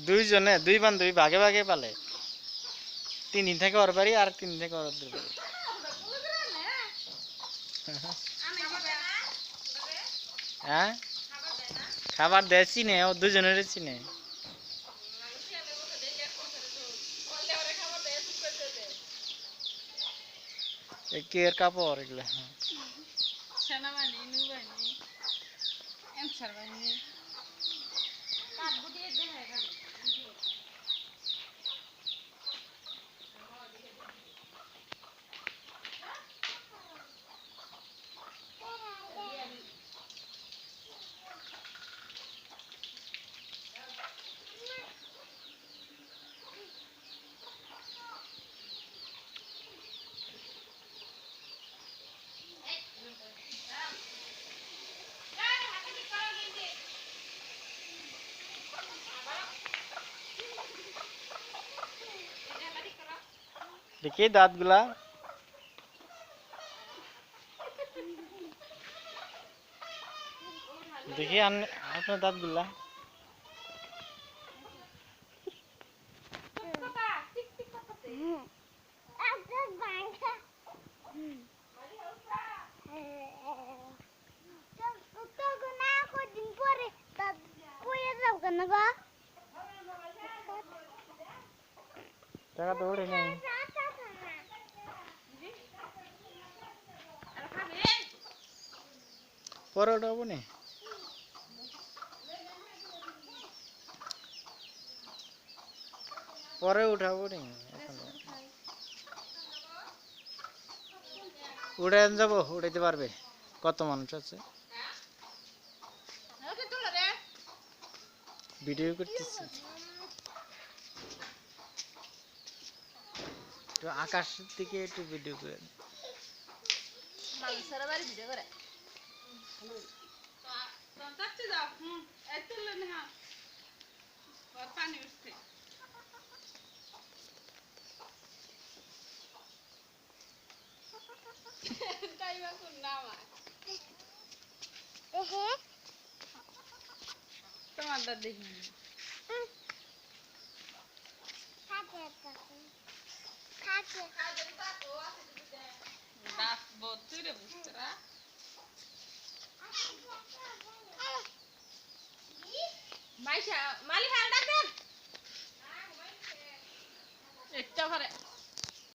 দুইজনে দুই বান্ধবী ভাগে ভাগে পালে 3 দিন থেকে ওর বাড়ি আর 3 দিন থেকে ওর বাড়ি। হ্যাঁ খাবার দেয় চিনে ও দুজনের চিনে। কি এর কাপড় এগুলো সেনাবাহিনী নৌবাহিনী এনসার বাহিনী দেখি দাঁতগুলা দেখি আপনার দাঁতগুলা টাকা তো ওঠে নাই পরে উঠাবো নি পরে উঠাবো নি উঠে যাবো উঠাইতে পারবে কত মানুষ আছে ভিডিও করতেছি তো আকাশের দিকে একটু ভিডিও করে ভিডিও করে পানি উঠছে তোমার দাঁত দেখি খাচ্ছে